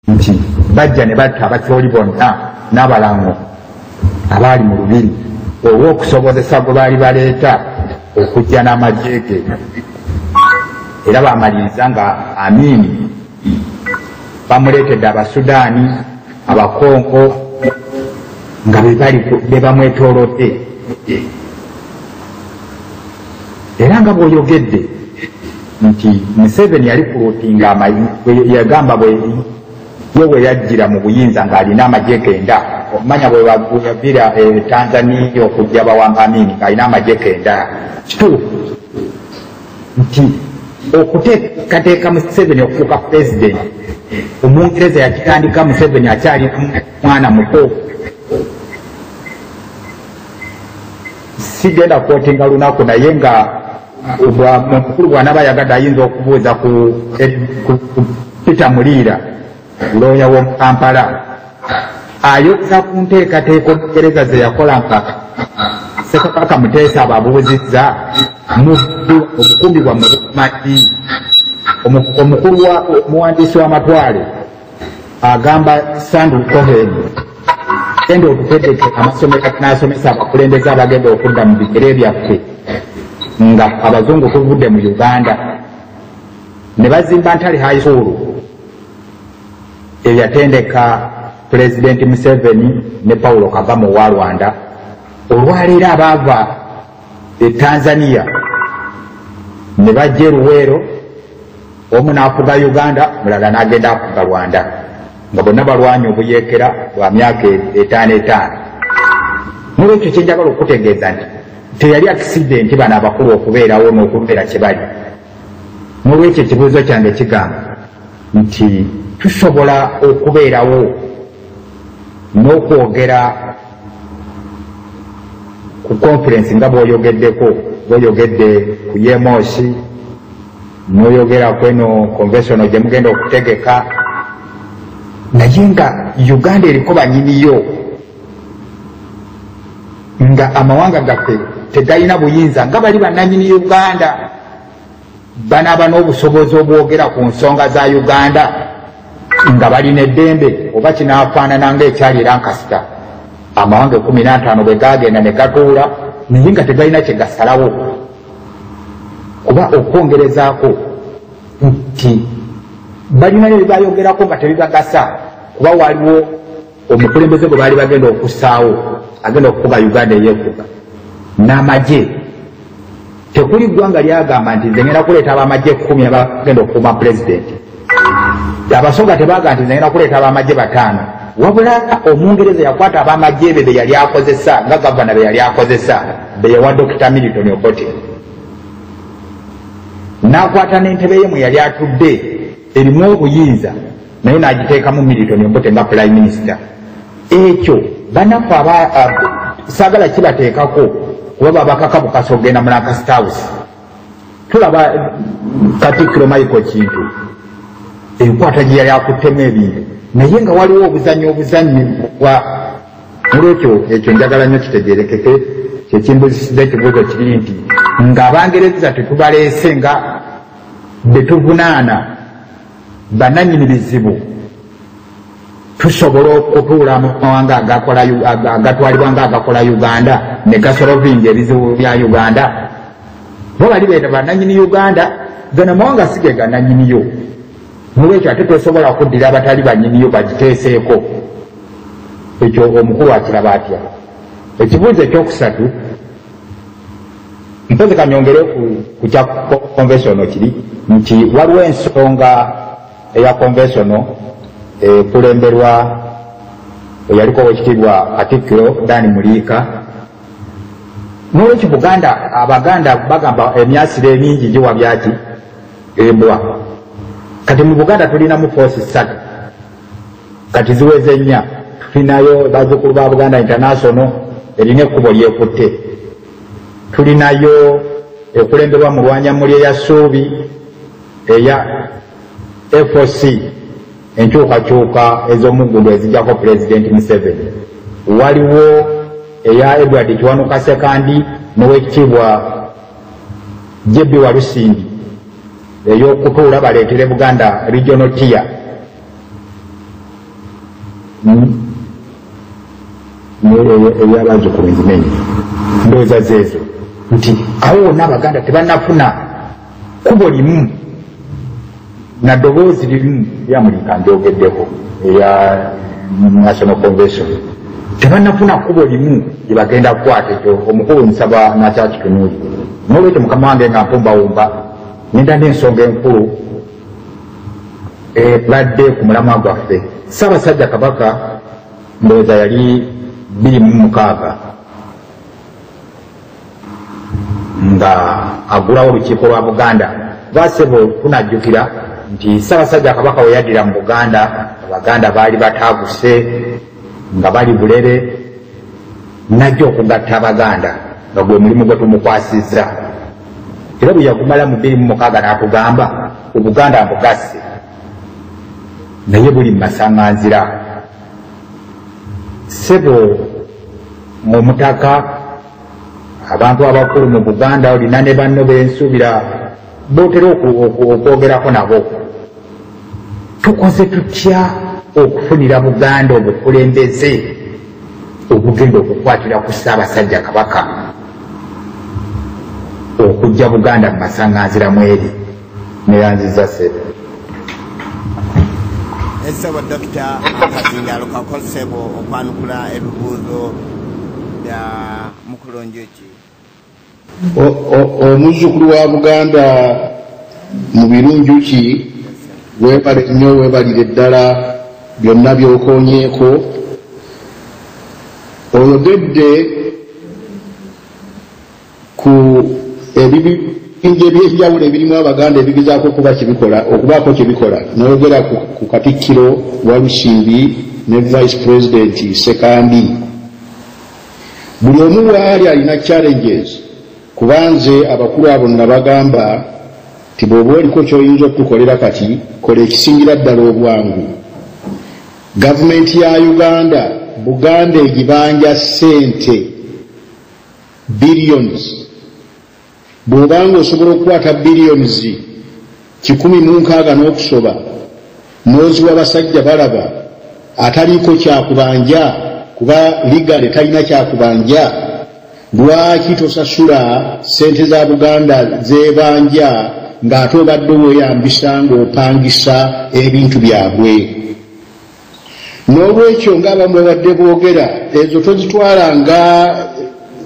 nti bajja ne batta abakyoli bonna n'abalango abaali mu lubiri olw'okusobozesa gwe baali baleeta okujja n'amagye ge era bamaliriza nga Amini bamuleetedde Abasudaani Abakongo nga be bamwetoolodde era nga bw'oyogedde nti Museveni yali kuluutinga yagamba ye bwe yajjira mu buyinza ng'alina amagye kenda omanya bwe yavira Tanzania okujja bawamba Amini ng'alina amagye kenda kituufu nti okuteekateeka Museveni okufuuka pulezidenti Omungereza yakitandika Museveni akyali mwana muto sigenda kwotinga lunaku naye nga omukulu bw'anaaba yagadde ayinza okubuuza ku Peter Muliira looya w'omu Kampala ayogeza ku nteekateeka Omungereza ze yakola nka Ssekabaka Muteesa ababuuzizza omukumbibwa mu Mati omukulu omuwandiisi w'amatwale agamba Sandul Cohen genda okutegeka amasomero n'asomesa abakulembeze abagenda okudda mu bigere byaffe nga abazungu tuvudde mu Uganda ne bazimba Ntale High School eyatendeka Pulezidenti Museveni ne Paulo Kagame owa Rwanda olwaleero abaava e Tanzania ne bajja Luweero omu n'afuga Uganda mulala n'agenda afuga Rwanda nga bonna balwanya obuyeekera lwa myaka 5. N'olwekyo kye njagala okutegeeza nti teyali akisidenti bano abakulu okubeerawo n'okubeera kye bali. N'olwekyo ekibuuzo kyange kigamba nti tusobola okubeerawo n'okwogera ku conference nga bw'oyogedde ku Yemosi n'oyogera ku eno convention gye mugenda okutegeka naye nga Uganda eriko banyiniyo nga amawanga gaffe tegalina buyinza nga bali bannanyini Uganda banaaba n'obusobozi obwogera ku nsonga za Uganda nga balina eddembe oba kinaafaanana ng'ekyali Lancaster amawanga 15 bwe gaagenda ne gatuula naye nga tegalina kye gasalawo kuba okwongerezaako nti balina bye bayogerako nga tebibagasa kuba waliwo omukulembeze gwe baali bagenda okussaawo agenda okukuba Uganda eyeefuga n'amagye tekuli ggwanga lyagamba nti nze ngenda kuleeta abamagye 10 abagenda okukuuma pulezidenti abasonga tebaaga nti nze ngenda kuleeta abamagye 5 wabula Omungereza yakwata abamagye be yali akozesa nga gavana be yali akozesa be yawa Dr. Milton Obote n'akwata n'entebe ye mwe yali atudde erimu obuyinza naye n'agiteekamu Milton Obote nga prime minister ekyo banafu saagala kibateekako kuba babakaka bukasa ogenda mu Lancaster House tulaba Katikkiro Michael Kintu enkwata gye yali akuttemu ebintu naye nga waliwo obuzannyi bwa olwekyo ekyo njagala nnyo kitegeerekeke kyekimbuzisidde ekibuuzo kiri nti ng'Abangereza tetubaleese nga betuvunaana bannannyini bizibu tusobola okutuula mu mawanga agatwalibwa nga agakola Uganda ne gasolovinga ebizibu bya Uganda bo bali beeta bannannyini Uganda gana mawanga sige gannannyiniyo n'olwekyo ate tosobola okuddira abatali bannyiniyo bagiteeseeko ekyo omukulu akiraba atya. Ekibuuzo ekyokusatu mpozi kanyongere ku kya konvensiono kiri nti waliwo ensonga eya konvensiono ekulemberwa eyaliko wekitiibwa Katikkiro Dani Muliika n'olwekyo Abaganda bagamba emyasiro emingi giwa byaki embwa kati mu Buganda tulinamu force 3 kati ziweze 4 tulinayo bazzukulu ba Buganda International erina ekkubo lyekutte tulinayo ekulemberwa mu Lwanyamuli eya Ssuubi eya FOC enkyukakyuka ez'omuggundu ezijjako Pulezidenti Museveni waliwo eya Edward Kiwanuka Sekandi n'owekitiibwa Jebi Walusimbi ey'okutuula baleetere Buganda regional tier ey'abazzukulu nzimenyi ndowooza zeezo nti awo wonna abaganda tebannafuna kubo limu na ddoboozi limu lyamulika njogeddeko eya national convention tebannafuna kubo limu gye bagenda kukwata ekyo omukulu nsaba nakyakitunuuli n'olwekyo mukama wange nga mpumbawumba nenda n'ensonga enkulu ebadde ku mulamwa gwaffe Ssaabasajja Kabaka ndowooza yali 26 nga agulawo olukiiko lwa Buganda basebo tunajjukira nti Ssaabasajja Kabaka we yaddira mu Buganda Abaganda baali bataaguse nga bali bulere najja okugatta Abaganda nga gwe mulimu gwe tumukwasizza era bwe yagumala mu 26 n'atugamba Obuganda mbugasse naye buli masaŋŋanzira sebo mu mutaka abantu abakulu mu Buganda olina ne banno bensuubira bootera okwogerako nabo tukoze tutya okufunira Buganda obukulembeze obugenda okukwatira ku Ssaabasajja Kabaka okujja Buganda mu masaŋŋanzira mweri neyanziza sebo Esebo Dr. Akazingalo kakozesebwa okwanukula ebibuuzo bya Mukulonjoki. Omuzzukulu wa Buganda mu birunjuki weebale nnyo weebalire ddala byonna by'okoonyeeko oyogedde ku ebibinja ebyenjawulo ebirimu Abaganda ebigezaako okubaako kye bikola n'oyogera ku Katikkiro wa Lusimbi ne Vice President Sekambi buli omu waali alina challenges kubanze abakulu abo nabagamba ti bw'oba oliko ky'oyinza okutukolera kati kola ekisingira ddala obwangu gavumenti ya Uganda Buganda egibanja ssente billions bw'obanga osobola okukwata billions 160 n'okusoba n'oziwa basajja balaba ataliiko kyakubanja kuba ligale talina kyakubanja lwaki tosasula ssente za Buganda zeebanja ng'ate obadde weeyambisa ng'opangisa ebintu byabwe n'olwekyo ng'abamu babadde boogera ezo tozitwala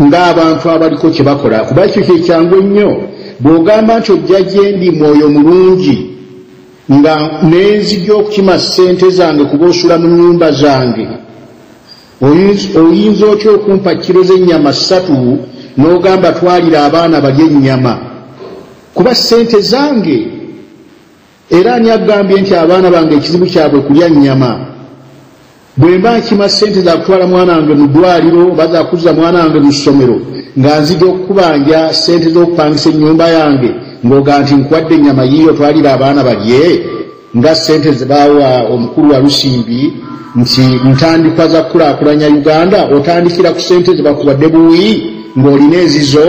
ng'abantu abaliko kye bakola kuba ekyo kyekyangu ennyo bw'ogamba nti ojja gye ndi mwoyo mulungi nga nenzija okukima ssente zange kuba osula mu nnyumba zange oyinza otya okumpa kiro z'ennyama 3 n'ogamba twalira abaana balye ennyama kuba ssente zange era ani agambye nti abaana bange ekizibu kyabwe kulya nnyama bwe mba nkima ssente za kutwala mwana wange mu ddwaliro oba za kuzza mwana wange mu ssomero nga nzija okukubanja ssente z'okupangisa ennyumba yange ng'oga nti nkuwadde ennyama yiyo twalira abaana balye nga ssente ze baawa omukulu wa Lusimbi nti ntandikwa za kukulaakulanya Uganda otandikira ku ssente ze bakuwadde buwi ng'olina ezizo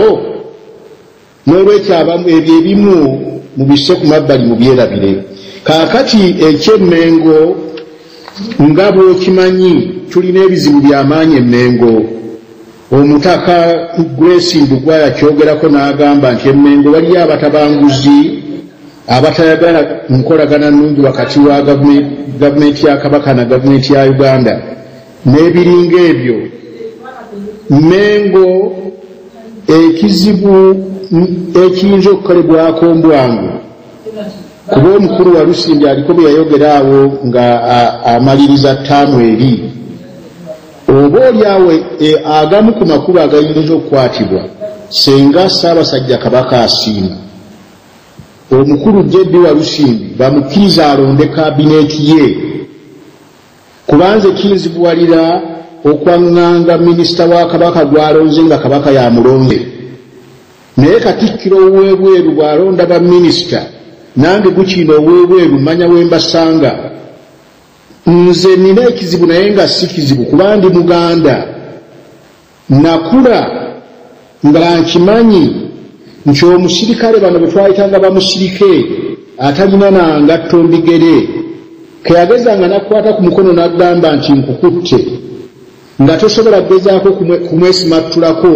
n'olwekyo ebyo ebimu mubisse ku mabbali mubyerabire kaakati eky'Emmengo nga bw'okimanyi tulina ebizibu by'amaanyi Emmengo omutaka Grace Ndugwa yakyogerako n'agamba nti Emmengo waliyo abatabanguzi abatayagala nkolagana nnungi wakati wa gavumenti ya Kabaka na gavumenti ya Uganda n'ebiringa ebyo Mmengo ekizibu ekiyinza okukolebwako mbwangu kuba omukulu wa Lusimbi aliko bwe yayogera awo nga amaliriza ttaamu eri oba olyawo agamu ku makubo agayinza okukwatibwa senga Ssaabasajja Kabaka asiima omukulu Jeddi wa Lusimbi bamukkiriza alonde kabineeti ye kubanze kinzibuwalira okwaŋŋanga minisita wa Kabaka gw'alonze nga Kabaka yamulonze naye Katikkiro ow'ebweru bw'alonda baminisita nange gukiina ow'ebweru manya we mbasanga nze nina ekizibu naye nga si kizibu kuba ndi Muganda nakula nga nkimanyi nti omusirikale bano bwe twayitanga bamusirike atalina nangatto mbigere keyagezanga nakukwata ku mukono n'agamba nti nkukutte nga tosobola kugezaako kumwesimattulako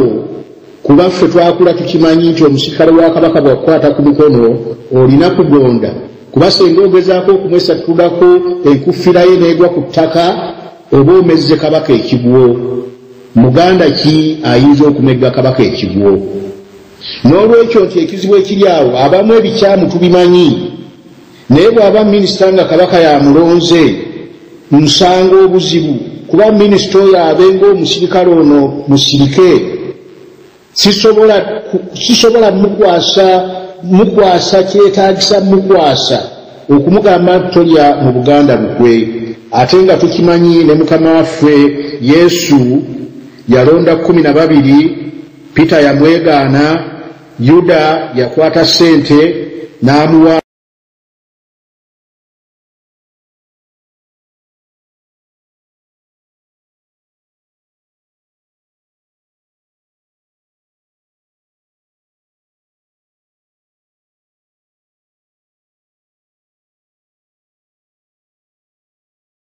kuba ffe twakula tukimanyi nti omusikale wa kabaka bwakukwata ku mukono olina kugonda kuba senga ogezaako okumwesattulako enkufira ye n'egwa ku ttaka oba omezze kabaka ekigwo muganda ki ayinza okumegga kabaka ekigwo n'olwekyo nti ekizibu ekiri awo abamu ebikyamu tubimanyi naye bw'aba minisita nga kabaka yamulonze nsanga obuzibu kuba minisita oyo abenga omusirikale ono musirike sisobola mukwasa kyetaagisa mukwasa okumugamba tolya mu buganda lukwe ate nga tukimanyi ne mukama waffe yesu yalonda 12 Peter yamwegaana Yuda yakwata sente n'amuwa